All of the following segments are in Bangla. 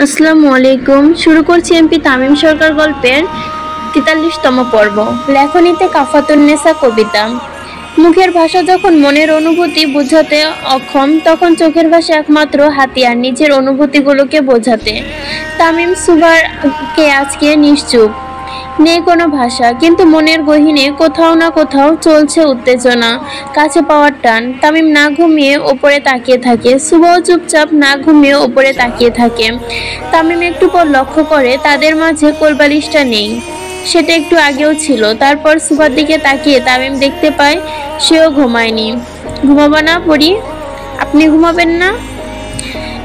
আসসালামু আলাইকুম। শুরু করছি এমপি তামিম সরকার গল্পের ৪৩তম পর্ব। লেখনীতে কাফাতুন্নেসা কবিতা। মুখের ভাষা যখন মনের অনুভূতি বোঝাতে অক্ষম, তখন চোখের ভাষা একমাত্র হাতিয়ার নিজের অনুভূতিগুলোকে বোঝাতে। তামিম সুভারকে আজকে নিশ্চুপ, নেই কোনো ভাষা, কিন্তু মনের গহীনে কোথাও না কোথাও চলছে উত্তেজনা, কাছে পাওয়ার টান। তামিম না ঘুমিয়ে ওপরে তাকিয়ে থাকে, সুভাও চুপচাপ না ঘুমিয়ে ওপরে তাকিয়ে থাকে। তামিম একটু পর লক্ষ্য করে তাদের মাঝে কোলবালিশটা নেই, সেটা একটু আগেও ছিল। তারপর সুভার দিকে তাকিয়ে তামিম দেখতে পায় সেও ঘুমায়নি। ঘুমাবো না পড়ি? আপনি ঘুমাবেন না?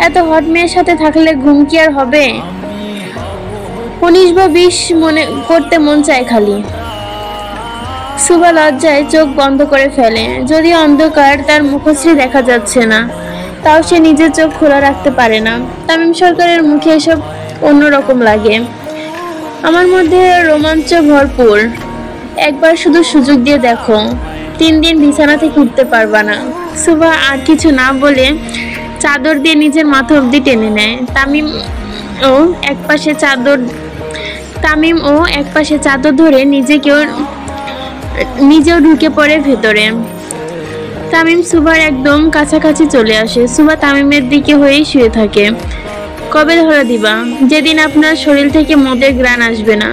এত হট মেয়ের সাথে থাকলে ঘুম কি আর হবে? ১৯ বা ২০ মনে করতে মন চায় খালি। সুভা লজ্জায় চোখ বন্ধ করে ফেলে। যদিও অন্ধকার, তার মুখশ্রী দেখা যাচ্ছে না, তাও সে নিজের চোখ খোলা রাখতে পারে না। তামিম সরকারের মুখে এসব অন্যরকম লাগে। আমার মধ্যে রোমাঞ্চ ভরপুর, একবার শুধু সুযোগ দিয়ে দেখো। ৩ দিন বিছানা থেকে উঠতে পারবা না। সুভা আর কিছু না বলে চাদর দিয়ে নিজের মাথা অবধি টেনে নেয়। ও একপাশে চাদর ধরে নিজেও ঢুকে পড়ে ভেতরে। তামিম সুভার একদম কাছাকাছি চলে আসে। সুভা তামিমের দিকে হয়েই শুয়ে থাকে। কবে ধরা দিবা? যেদিন আপনার শরীর থেকে মদের ঘ্রাণ আসবে না।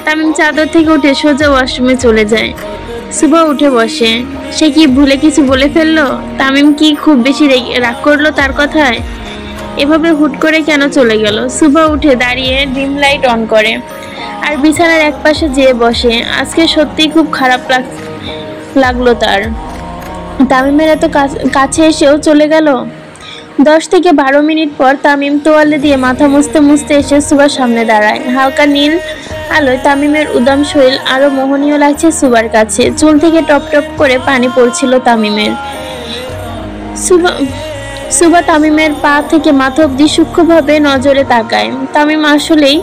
তামিম চাদর থেকে উঠে সোজা ওয়াশরুমে চলে যায়। সুভা উঠে বসে। সে কি ভুলে কিছু বলে ফেললো? তামিম কি খুব বেশি রাগ করলো তার কথায়? এভাবে হুট করে কেন চলে গেল? সুভা উঠে দাঁড়িয়ে ডিম লাইট অন করে আর বিছানার একপাশে যেয়ে বসে। আজকে সত্যিই খুব খারাপ লাগলো তার। তামিমের এত কাছে এসেও চলে গেল। ১০ থেকে ১২ মিনিট পর তামিম তোয়ালে দিয়ে মাথা মুছতে মুছতে এসে সুভার সামনে দাঁড়ায়। হালকা নীল আলোয় তামিমের উদাম শরীর আরো মোহনীয় লাগছে সুভার কাছে। চুল থেকে টপ টপ করে পানি পড়ছিল তামিমের। সুভা তামিমের পা থেকে মাথা অব্দি সূক্ষ্মভাবে নজরে তাকায়। তামিম আসলেই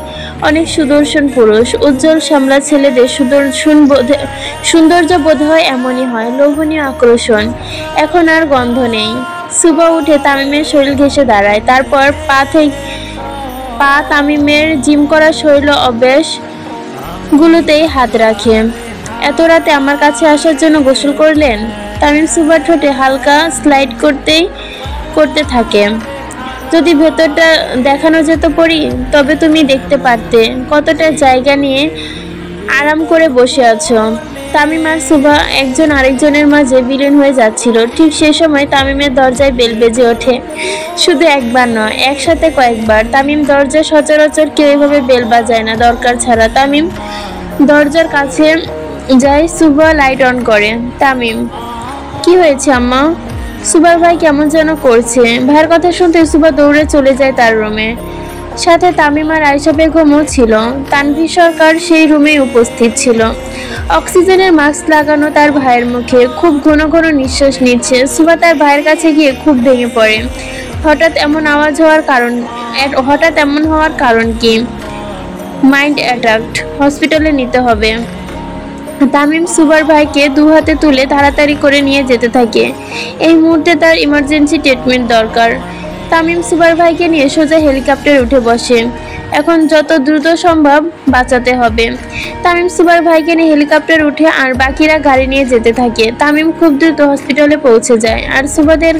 অনেক সুদর্শন পুরুষ। উজ্জ্বল শ্যামলা ছেলেদের সৌন্দর্য বোধ হয় এমনই হয়, লোভনীয় আকর্ষণ। এখন আর গন্ধ নেই। সুভা উঠে তামিমের শরীর ঘেঁষে দাঁড়ায়। তারপর পা তামিমের জিম করা শরীর অভ্যাস গুলোতেই হাত রাখে। এত রাতে আমার কাছে আসার জন্য গোসল করলেন? তামিম সুভার ঠোঁটে হালকা স্লাইড করতে থাকে। যদি ভেতরটা দেখানো যেত পড়ি, তবে তুমি দেখতে পারতে কতটা জায়গা নিয়ে আরাম করে বসে আছো। তামিম আর সুভা একজন আরেকজনের মাঝে বিলীন হয়ে যাচ্ছিল। ঠিক সেই সময় তামিমের দরজায় বেল বেজে ওঠে। শুধু একবার নয়, একসাথে কয়েকবার। তামিম দরজা সচরাচর কেউ এভাবে বেল বাজায় না দরকার ছাড়া। তামিম দরজার কাছে যায়। সুভা লাইট অন করে। তামিম: কি হয়েছে আম্মা? সুভার ভাই কেমন যেন করছে। ভাইয়ের কথা শুনতে সুভা দৌড়ে চলে যায় তার রুমে। সাথে তামিম আর আয়েশা বেগমও ছিল। তানভীর সরকার সেই রুমেই উপস্থিত ছিল। অক্সিজেনের মাস্ক লাগানো তার ভাইয়ের মুখে। খুব ঘন ঘন নিঃশ্বাস নিচ্ছে। সুভা তার ভাইয়ের কাছে গিয়ে খুব ভেঙে পড়ে। হঠাৎ এমন হওয়ার কারণ কি? মাইন্ড অ্যাটাক, হসপিটালে নিতে হবে। তামিম সুভার ভাইকে ২ হাতে তুলে তাড়াতাড়ি করে নিয়ে যেতে থাকে। এই মুহূর্তে তার ইমার্জেন্সি ট্রিটমেন্ট দরকার। তামিম সুভার ভাইকে নিয়ে সোজা হেলিকপ্টারে উঠে বসে। এখন যত দ্রুত সম্ভব বাঁচাতে হবে। তামিম সুভার ভাইকে নিয়ে হেলিকপ্টারে উঠে আর বাকিরা গাড়ি নিয়ে যেতে থাকে। তামিম খুব দ্রুত হসপিটালে পৌঁছে যায় আর সুভাদের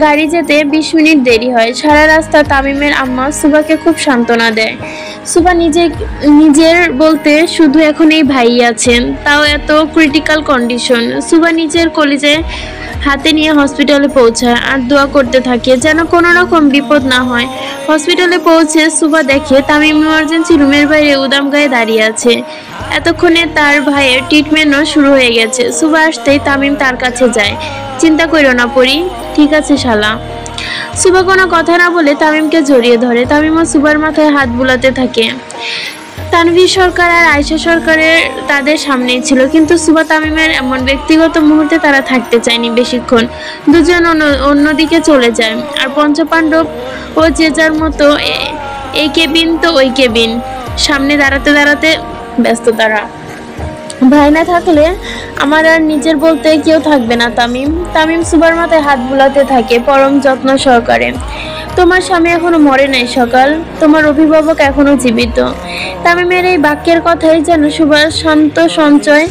গাড়ি যেতে ২০ মিনিট দেরি হয়। সারা রাস্তা তামিমের আম্মা সুভাকে খুব সান্ত্বনা দেয়। সুভা নিজের বলতে শুধু এখন এই ভাই আছেন, তাও এত ক্রিটিক্যাল কন্ডিশন। সুভা নিজের কলিজে হাতে নিয়ে হসপিটালে পৌঁছায় আর দোয়া করতে থাকে যেন কোনো রকম বিপদ না হয়। হসপিটালে পৌঁছে সুভা দেখে তামিম ইমার্জেন্সি রুমের বাইরে উদাম গায়ে দাঁড়িয়ে আছে। এতক্ষণে তার ভাইয়ের ট্রিটমেন্টও শুরু হয়ে গেছে। সুভা আসতেই তামিম তার কাছে যায়। চিন্তা কইরো না পরি, ঠিক আছে শালা। সুভা কোনো কথা না বলে তামিমকে জড়িয়ে ধরে। তামিমও সুভার মাথায় হাত বুলাতে থাকে। তানভীর সরকার আর আয়েশা সরকারের তাদের সামনেই ছিল, কিন্তু সুভা তামিমের এমন ব্যক্তিগত মুহূর্তে তারা থাকতে চায়নি বেশিক্ষণ। দুজন অন্যদিকে চলে যায় আর পঞ্চপাণ্ডব ও যে যার মতো এই কেবিন তো ওই কেবিন সামনে দাঁড়াতে ব্যস্ত তারা। ভাই না থাকলে আমার আর নিজের বলতে কেউ থাকবে না। তামিম সুভার মাথায় হাত বুলাতে থাকে পরম যত্ন সহকারে। তোমার স্বামী এখনো মরে নাই সকাল, তোমার অভিভাবক এখনো জীবিত। তামিমের এই বাক্যের কথাই যেন সুভার শান্ত সঞ্চয়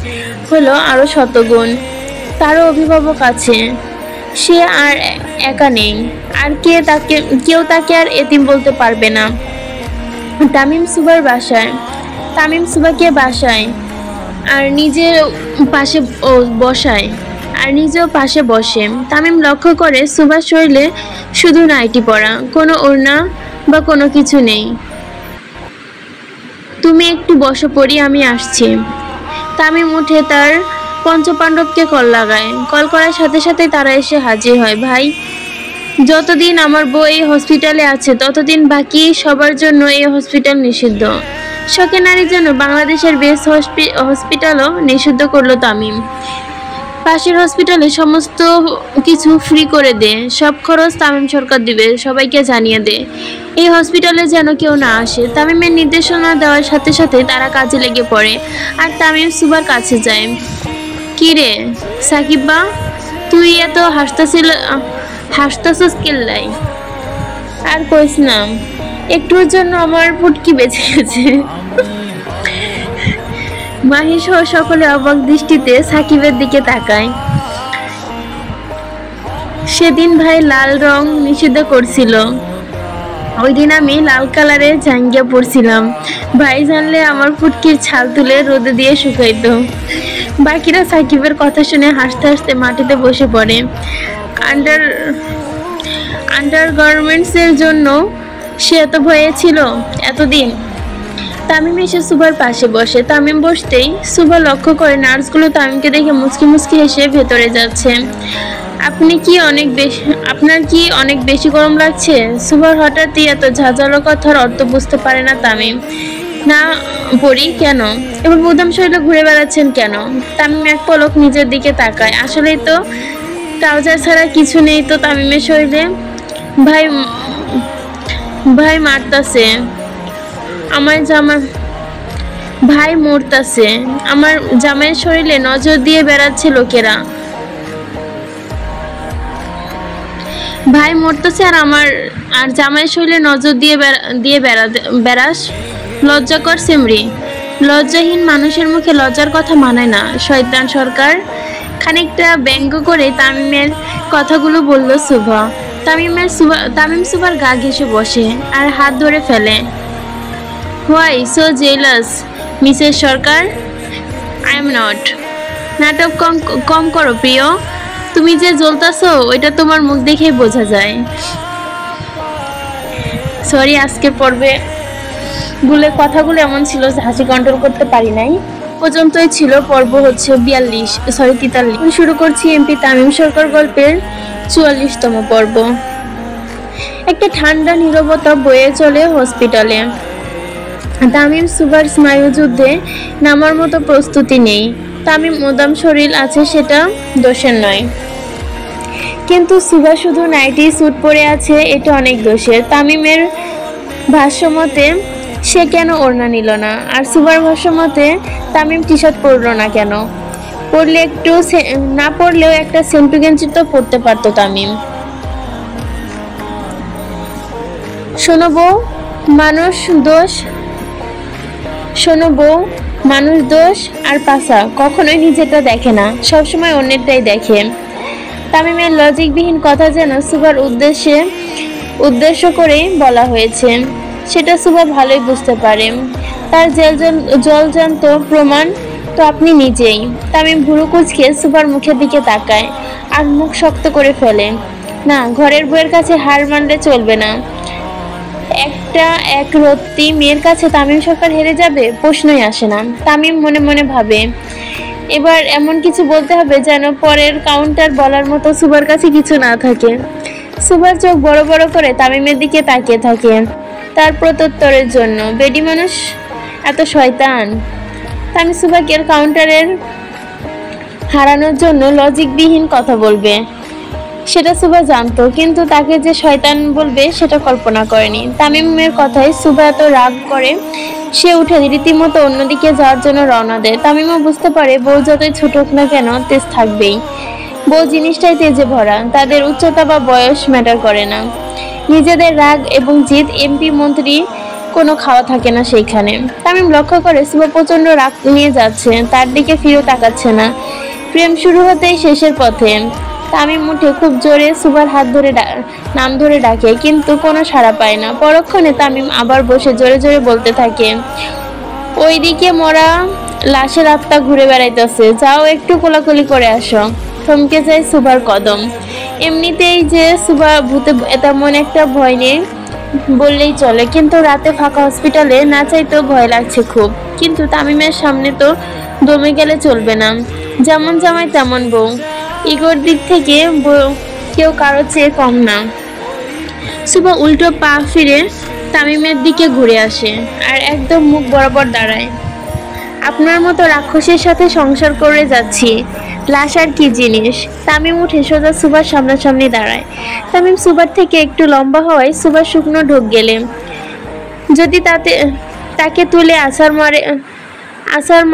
হলো আরো শতগুণ। তারও অভিভাবক আছে, সে আর একা নেই, আর কেউ তাকে আর এতিম বলতে পারবে না। তামিম সুভাকে বাসায় আর নিজের পাশে বসায় আর নিজেও পাশে বসে। তামিম লক্ষ্য করে সুভার শরীরে শুধু নাইটি পরা, কোনো ওড়না বা কোনো কিছু নেই। তুমি একটু বসো পড়ি, আমি আসছি। তামিম উঠে তার পঞ্চপাণ্ডবকে কল লাগায়। কল করার সাথে সাথে তারা এসে হাজির হয়। ভাই, যতদিন আমার বউ এই হসপিটালে আছে ততদিন বাকি সবার জন্য এই হসপিটাল নিষিদ্ধ। শখের নারীর জন্য বাংলাদেশের বেস্ট হসপিটালও নিষিদ্ধ করলো তামিম। পাশের হসপিটালে সমস্ত কিছু ফ্রি করে দে, সব খরচ তামিম সরকার দিবে, সবাইকে জানিয়ে দে এই হসপিটালে যেন কেউ না আসে। তামিমের নির্দেশনা দেওয়ার সাথে সাথে তারা কাজে লেগে পড়ে আর তামিম সুভার কাছে যায়। কি রে সাকিবা, তুই এত হাসতাছিস কেল্লাই? আর কইস না, একটুর জন্য আমার ফুটকি বেঁচে গেছে। মাহি সহ সকলে অবাক দৃষ্টিতে সাকিবের দিকে তাকায়। সেদিন ভাই লাল রং নিষিদ্ধ করছিল, ওই দিন আমি লাল কালারের জাঙ্গিয়া পরছিলাম। ভাই জানলে আমার ফুটকির ছাল তুলে রোদে দিয়ে শুকাইতো। বাকিরা সাকিবের কথা শুনে হাসতে হাসতে মাটিতে বসে পড়ে। আন্ডারগার্মেন্টসের জন্য সে এত ভয়ে ছিল এতদিন। তামিম এসে সুভার পাশে বসে। তামিম বসতেই সুভা লক্ষ্য করে নার্সগুলো তামিমকে দেখে মুচকি মুচকি হেসে ভেতরে যাচ্ছে। আপনার কি অনেক বেশি গরম লাগছে? সুভার হঠাৎই এত ঝাঁঝালো কথার অর্থ বুঝতে পারে না তামিম। না পড়ি কেন? এবার বুদাম শরীরে ঘুরে বেড়াচ্ছেন কেন? তামিম এক পলক নিজের দিকে তাকায়। আসলেই তো ট্রাউজার ছাড়া কিছু নেই তো তামিমের শরীরে। ভাই মারতাছে আমার ভাই মরতাছে। আমার জামাইয়ের শরীরে নজর দিয়ে বেড়াচ্ছে লোকেরা। ভাই মরতেছে আর জামাইয়ের শরীরে নজর দিয়ে বেড়াস? লজ্জাকর সেমরি, লজ্জাহীন মানুষের মুখে লজ্জার কথা মানায় না। শয়তান সরকার। খানিকটা ব্যঙ্গ করে তামিমের কথাগুলো বলল সুভা। তামিম সুভার গা ঘেঁষে বসে আর হাত ধরে ফেলে। Why so jealous Mrs Sarkar? I am not. নাটক কম করো প্রিয়, তুমি যে জ্বলতাছো ওইটা তোমার মুখ দেখেই বোঝা যায়। সরি, আজকে পর্বে কথাগুলো এমন ছিল যে হাসি কন্ট্রোল করতে পারি নাই। পর্যন্তই ছিল পর্ব 43। শুরু করছি এমপি তামিম সরকার গল্পের 44তম পর্ব। একটা ঠান্ডা নীরবতা বয়ে চলে হসপিটালে। তামিম সুভার স্নায়ুযুদ্ধে নামার মতো প্রস্তুতি নেই। তামিম মোদাম শরীর আছে সেটা দোষের নয়, কিন্তু সুভা শুধু নাইটি স্যুট পরে আছে এটা অনেক দোষের। তামিমের ভাষ্যমতে সে কেন ওড়না নিল না, আর সুভার ভাষ্যমতে তামিম টি শার্ট পরল না কেন? না পরলেও একটা সেন্টু গেঞ্জি তো পরতে পারতো তামিম। শোনো বউ, মানুষ দোষ আর পাশা কখনোই নিজেটা দেখে না, সবসময় অন্যেরটাই দেখে। তামিমের লজিকবিহীন কথা যেন সুভার উদ্দেশ্য করে বলা হয়েছে, সেটা সুভা ভালোই বুঝতে পারে। তার জলজান্ত প্রমাণ তো আপনি নিজেই। তামিম ভুরু কুঁচকে সুভার মুখের দিকে তাকায় আর মুখ শক্ত করে ফেলে। না, ঘরের বউয়ের কাছে হার মানলে চলবে না। এক রত্তি মেয়ের কাছে তামিম সরকার হেরে যাবে প্রশ্নই আসে না। তামিম মনে মনে ভাবে, এবার এমন কিছু বলতে হবে যেন পরের কাউন্টার বলার মতো সুভার কাছে কিছু না থাকে। সুভার চোখ বড় বড় করে তামিমের দিকে তাকিয়ে থাকে তার প্রত্যুত্তরের জন্য। বেডি মানুষ এত শয়তান। তামিম সুভাকে কাউন্টারের হারানোর জন্য লজিকবিহীন কথা বলবে সেটা সুভা জানতো, কিন্তু তাকে যে শয়তান বলবে সেটা কল্পনা করেনি। তামিমের কথায় সুভা এত রাগ করে সে উঠে রীতিমতো অন্যদিকে যাওয়ার জন্য রওনা দেয়। তামিমও বুঝতে পারে বউ যতই ছোট হোক না কেন তেজ থাকবেই। বউ জিনিসটাই তেজে ভরা, তাদের উচ্চতা বা বয়স ম্যাটার করে না। নিজেদের রাগ এবং জিদ, এমপি মন্ত্রী কোনো খাওয়া থাকে না সেইখানে। তামিম লক্ষ্য করে সুভা প্রচন্ড রাগ নিয়ে যাচ্ছে, তার দিকে ফিরেও তাকাচ্ছে না। প্রেম শুরু হতেই শেষের পথে। তামিম উঠে খুব জোরে সুভার হাত ধরে নাম ধরে ডাকে, কিন্তু কোনো সাড়া পায় না। পরক্ষণে তামিম আবার বসে জোরে জোরে বলতে থাকে, ওইদিকে মরা লাশের আত্মা ঘুরে বেড়াইতেছে, যাও একটু কোলাকুলি করে আসো। থমকে যায় সুভার কদম। এমনিতেই যে সুভা ভূতে তেমন একটা ভয় নেই বললেই চলে, কিন্তু রাতে ফাঁকা হসপিটালে না চাইতেও ভয় লাগছে খুব। কিন্তু তামিমের সামনে তো দমে গেলে চলবে না। যেমন জামাই তেমন বউ, ইগোর দিক থেকে কেউ কারো চেয়ে কম না। সুভা উল্টো পা ফিরে তামিমের দিকে ঘুরে আসে আর একদম মুখ বরাবর দাঁড়ায়। আপনার মতো রাক্ষসের সাথে সংসার করে যাচ্ছি, লাশ আর কি জিনিস। তামিম উঠে সোজা সুভার সামনাসামনি দাঁড়ায়। তামিম সুভার থেকে একটু লম্বা হওয়ায় সুভার শুকনো ঢোক গেলে যদি তাকে তুলে আছাড়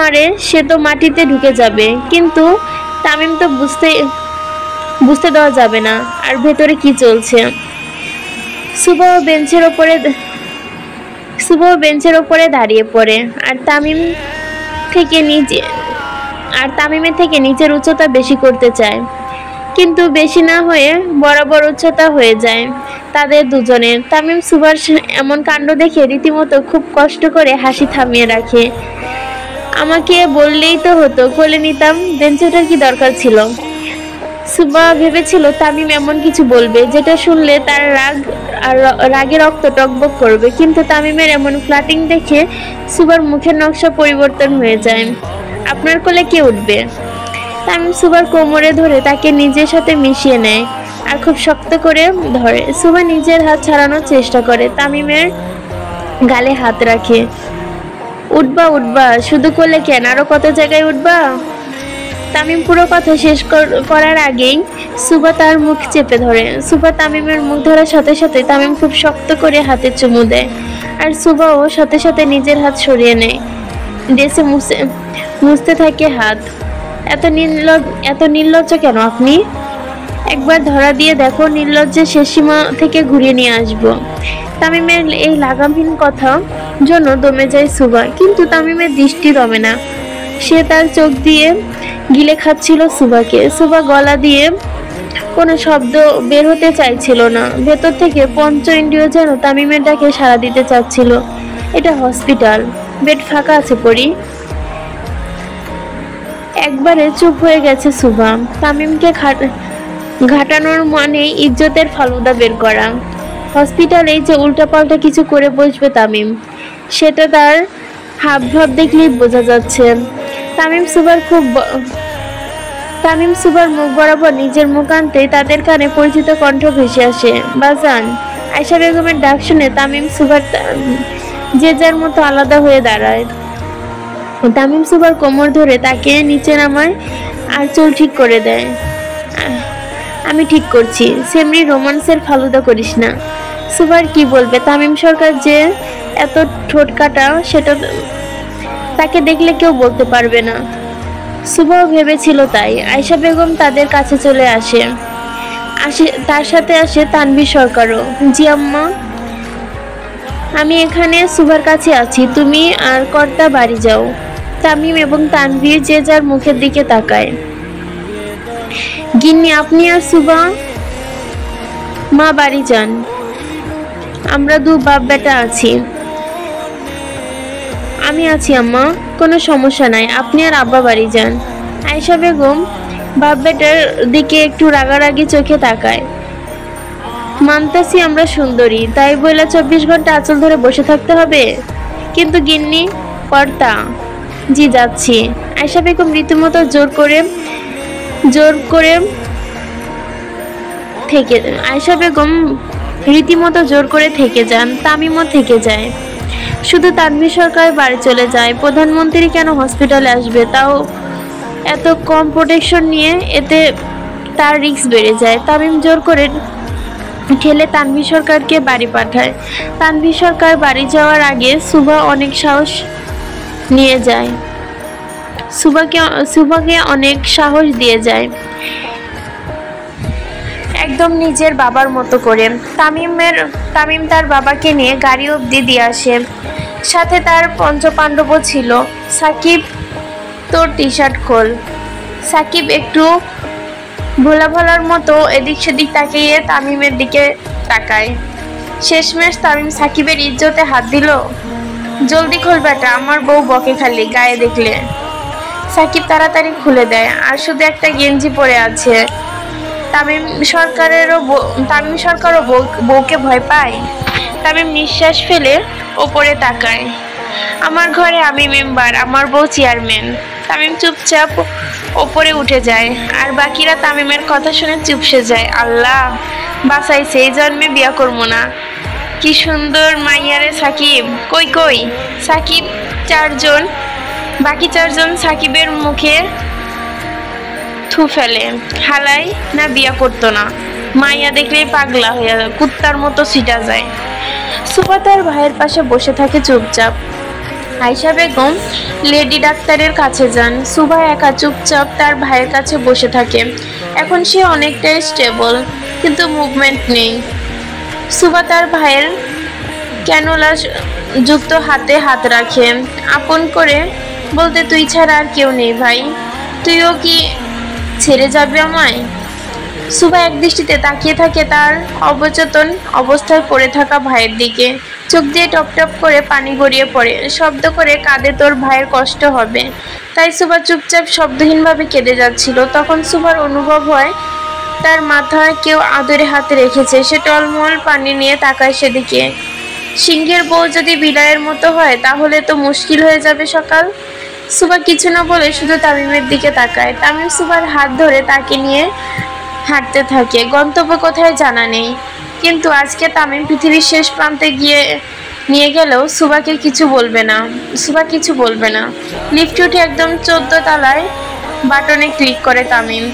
মারে সে তো মাটিতে ঢুকে যাবে, কিন্তু তামিম তো বুঝতে দেওয়া যাবে না আর ভেতরে কি চলছে। সুভাও বেঞ্চের ওপরে দাঁড়িয়ে পড়ে আর তামিমের থেকে নিচের উচ্চতা বেশি করতে চায়, কিন্তু বেশি না হয়ে বরাবর উচ্চতা হয়ে যায় তাদের দুজনের। তামিম সুভার এমন কাণ্ড দেখে রীতিমতো খুব কষ্ট করে হাসি থামিয়ে রাখে। আমাকে বললেই তো হতো, কোলে নিতাম, বেঞ্চটার কি দরকার ছিল। সুভা ভেবেছিল তামিম এমন কিছু বলবে যেটা শুনলে তার রাগে রক্ত টকবক করবে, কিন্তু তামিমের এমন ফ্ল্যাটিং দেখে সুভার মুখের নকশা পরিবর্তন হয়ে যায়। আপনার কোলে কে উঠবে? তামিম সুভার কোমরে ধরে তাকে নিজের সাথে মিশিয়ে নেয় আর খুব শক্ত করে ধরে। সুভা নিজের হাত ছাড়ানোর চেষ্টা করে, তামিমের গালে হাত রাখে। উঠবা, শুধু কোলে কেন, আরো কত জায়গায় উঠবা। তামিম পুরো কথা শেষ করার আগেই সুভা তার মুখ চেপে ধরে। সুভা তামিমের মুখ ধরার সাথে সাথে তামিম খুব শক্ত করে হাতে চুমু দেয় আর সুভাও সাথে সাথে নিজের হাত সরিয়ে নেয়। ড্রেসে মুছতে থাকে হাত। এত নির্লজ্জ কেন আপনি? একবার ধরা দিয়ে দেখো, নির্লজ্জের শেষ সীমা থেকে ঘুরিয়ে নিয়ে আসবো। তামিমের এই লাগামহীন কথা জন্য দমে যায় সুভা, কিন্তু তামিমের দৃষ্টি দমে না। সে তার চোখ দিয়ে গিলে খাচ্ছিল সুভাকে। সুভা গলা দিয়ে কোনো শব্দ বের হতে চাইছিল না। ভেতর থেকে পঞ্চ ইন্দ্রিয় যেন তামিমের ডাকে সাড়া দিতে চাচ্ছিল। এটা হসপিটাল, বেড ফাঁকা আছে পরি। একবারে চুপ হয়ে গেছে সুভা। তামিমকে ঘাটানোর মানে ইজ্জতের ফালুদা বের করা। হসপিটালে যে উল্টাপাল্টা কিছু করে বসবে তামিম, সেটা তার হাবভাব দেখলেই বোঝা যাচ্ছে। তামিম সুভার মুখ বরাবর নিজের মুখ আনতেই তাদের কানে পরিচিত কণ্ঠ ভেসে আসে, বাজান। আয়শা বেগমের ডাক শুনে তামিম সুভার যে যার মতো আলাদা হয়ে দাঁড়ায়। তামিম সুভার কোমর ধরে তাকে নিচে নামায় আর চুল ঠিক করে দেয়। আমি ঠিক করছি, সেমনি রোমান্সের ফালুদা করিস না। সুভার কি বলবে? তামিম সরকার যে এত ঠোঁট কাটা সেটা তাকে দেখলে কেউ বলতে পারবে না। সুভাও ভেবেছিল তাই। আয়শা বেগম তাদের কাছে চলে আসে, তার সাথে আসে তানভীর সরকারও। জি আম্মা, আমি এখানে সুভার কাছে আছি, তুমি আর কর্তা বাড়ি যাও। তামিম এবং তানভীর যে যার মুখের দিকে তাকায়। গিন্নি, আপনি আর সুভা মা বাড়ি যান, আমরা দু বাপ বেটা আছি। আমি আছি আম্মা, কোনো সমস্যা নাই, আপনি আর আব্বা বাড়ি যান। আয়শা বেগম বাপ বেটার দিকে একটু রাগারাগি চোখে তাকায়। মানতেছি আমরা সুন্দরী, তাই বলে 24 ঘন্টা আঁচল ধরে বসে থাকতে হবে? কিন্তু গিন্নি, কর্তা। জি যাচ্ছি। আয়শা বেগম রীতিমতো জোর করে থেকে যান। তামিমও থেকে যায়। শুধু তানভীর সরকার বাড়ি চলে যায়। প্রধানমন্ত্রী কেন হসপিটালে আসবে, তাও এত কম প্রোটেকশন নিয়ে? এতে তার রিস্ক বেড়ে যায়। তামিম জোর করে ঠেলে তানভীর সরকারকে বাড়ি পাঠায়। তানভীর সরকার বাড়ি যাওয়ার আগে সুভা অনেক সাহস নিয়ে যায়, সুভাকে অনেক সাহস দিয়ে যায়। একদম একদম নিজের বাবার মতো করে। তামিম তার বাবাকে নিয়ে গাড়ি অবধি দিয়ে আসে, সাথে তার পঞ্চপাণ্ডবও ছিল। সাকিব, তোর টি শার্ট খোল। সাকিব একটু ভোলা ভোলার মতো এদিক সেদিক তাকিয়ে তামিমের দিকে তাকায়। শেষমেশ তামিম সাকিবের ইজ্জতে হাত দিল। জলদি খোল বেটা, আমার বউ বকে খালি গায়ে দেখলে। সাকিব তাড়াতাড়ি খুলে দেয়, আর শুধু একটা গেঞ্জি পরে আছে। তামিম সরকারও বউকে ভয় পায়। তামিম নিঃশ্বাস ফেলে ওপরে তাকায়। আমার ঘরে আমি মেম্বার, আমার বউ চেয়ারম্যান। তামিম চুপচাপ ওপরে উঠে যায়, আর বাকিরা তামিমের কথা শুনে চুপসে যায়। আল্লাহ বাঁচাইছে, এই জন্মে বিয়া করবো না। কি সুন্দর মাইয়ারে সাকিব। কই কই সাকিব? বাকি চারজন সাকিবের মুখে থু ফেলে। হালাই না বিয়া করতো না, মাইয়া দেখলেই পাগলা হয়ে কুত্তার মতো ছিটা যায়। সুফা তার ভাইয়ের পাশে বসে থাকে চুপচাপ। আয়েশা বেগম লেডি ডাক্তারের কাছে যান। সুভা একা চুপচাপ তার ভাইয়ের কাছে বসে থাকে। এখন সে অনেকটাই স্টেবল, কিন্তু মুভমেন্ট নেই। সুভা তার ভাইয়ের ক্যানোলা যুক্ত হাতে হাত রাখে, আপন করে বলতে, তুই ছাড়া আর কেউ নেই ভাই, তুইও কি ছেড়ে যাবে আমায়? সুভা এক দৃষ্টিতে তাকিয়ে থাকে তার অবচেতন অবস্থায় পড়ে থাকা ভাইয়ের দিকে। চোখ দিয়ে টপ টপ করে পানি গড়িয়ে পড়ে। শব্দ করে কাঁদে, তোর ভাইয়ের কষ্ট হবে। তাই সুভা চুপচাপ শব্দহীনভাবে কেঁদে যাচ্ছিল। তখন সুভার অনুভব হয় তার মাথায় কেউ আদরে হাতে রেখেছে। সে টলমল পানি নিয়ে তাকায় সেদিকে। সিংহের বউ যদি বিড়ালের মতো হয়, তাহলে তো মুশকিল হয়ে যাবে সকাল। সুভা কিছু না বলে শুধু তামিমের দিকে তাকায়। তামিম সুভার হাত ধরে তাকে নিয়ে হাঁটতে থাকে। গন্তব্য কোথায় জানা নেই, কিন্তু আজকে তামিম পৃথিবীর শেষ প্রান্তে নিয়ে গেলেও সুভা কিছু বলবে না। লিফট উঠে একদম 14 তলায় বাটনে ক্লিক করে তামিম,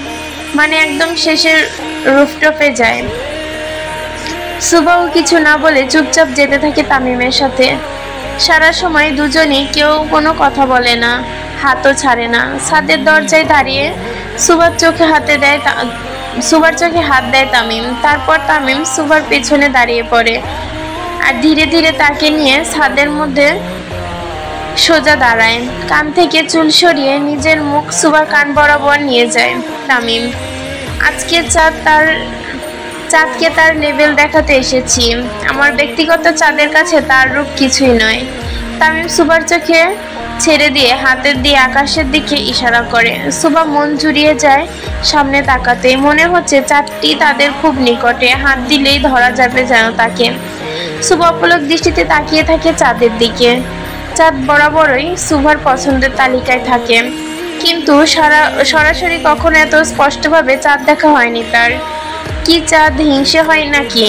মানে একদম শেষের রুফটপে যায়। সুভাও কিছু না বলে চুপচাপ যেতে থাকে তামিমের সাথে। সারা সময় দুজনই কেউ কোনো কথা বলে না, হাতও ছাড়ে না। ছাদের দরজায় দাঁড়িয়ে সুভার চোখে হাত দেয় তামিম। তারপর তামিম সুভার পেছনে দাঁড়িয়ে পড়ে, আর ধীরে ধীরে তাকে নিয়ে ছাদের মধ্যে সোজা দাঁড়ায়। কান থেকে চুল সরিয়ে নিজের মুখ সুভার কান বরাবর নিয়ে যায় তামিম। আজকে চাঁদকে তার লেভেল দেখাতে এসেছি। আমার ব্যক্তিগত চাঁদের কাছে তার রূপ কিছুই নয়। তামিম সুভার চোখে ছেড়ে দিয়ে হাতের দিয়ে আকাশের দিকে ইশারা করে। সুভা মন জুড়িয়ে যায় সামনে তাকাতে। মনে হচ্ছে চাঁদটি তাদের খুব নিকটে, হাত দিলেই ধরা যাবে যেন তাকে। সুভা অপলক দৃষ্টিতে তাকিয়ে থাকে চাঁদের দিকে। চাঁদ বরাবরই সুভার পছন্দের তালিকায় থাকে, কিন্তু সরাসরি কখনো এত স্পষ্টভাবে চাঁদ দেখা হয়নি তার। কি চাঁদ হিংসে হয় নাকি?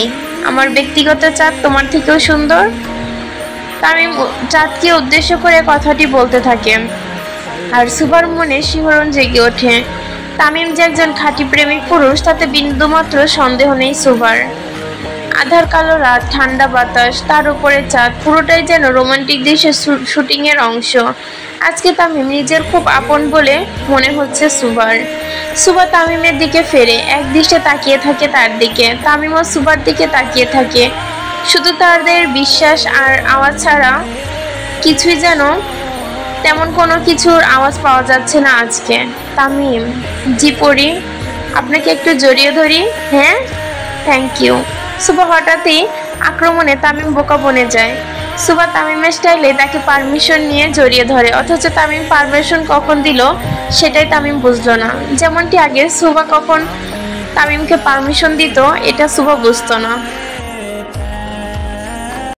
আমার ব্যক্তিগত চাঁদ তোমার থেকেও সুন্দর? তামিম চাঁদকে উদ্দেশ্য করে কথাটি বলতে থাকে, আর সুভার মনে শিহরণ জেগে ওঠে। তামিম যে একজন খাঁটি প্রেমিক পুরুষ, তাতে বিন্দুমাত্র সন্দেহ নেই সুভার। আধার কালো রাত, ঠান্ডা বাতাস, তার উপরে চাঁদ, পুরোটাই যেন রোমান্টিক দৃশ্যের শুটিংয়ের অংশ। আজকে তামিম নিজের খুব আপন বলে মনে হচ্ছে সুভার। সুভা তামিমের দিকে ফেরে, এক দৃষ্টে তাকিয়ে থাকে তার দিকে। তামিমও সুভার দিকে তাকিয়ে থাকে। শুধু তাদের বিশ্বাস আর আওয়াজ ছাড়া কিছুই যেন তেমন কোনো কিছুর আওয়াজ পাওয়া যাচ্ছে না আজকে। তামিম, জি পড়ি, আপনাকে একটু জড়িয়ে ধরি? হ্যাঁ, থ্যাংক ইউ। সুভা হঠাৎই আক্রমণে তামিম বোকা বনে যায়। সুভা তামিমের স্টাইলে তাকে পারমিশন নিয়ে জড়িয়ে ধরে, অথচ তামিম পারমিশন কখন দিল সেটাই তামিম বুঝলো না। যেমনটি আগে সুভা কখন তামিমকে পারমিশন দিত, এটা সুভা বুঝতো না।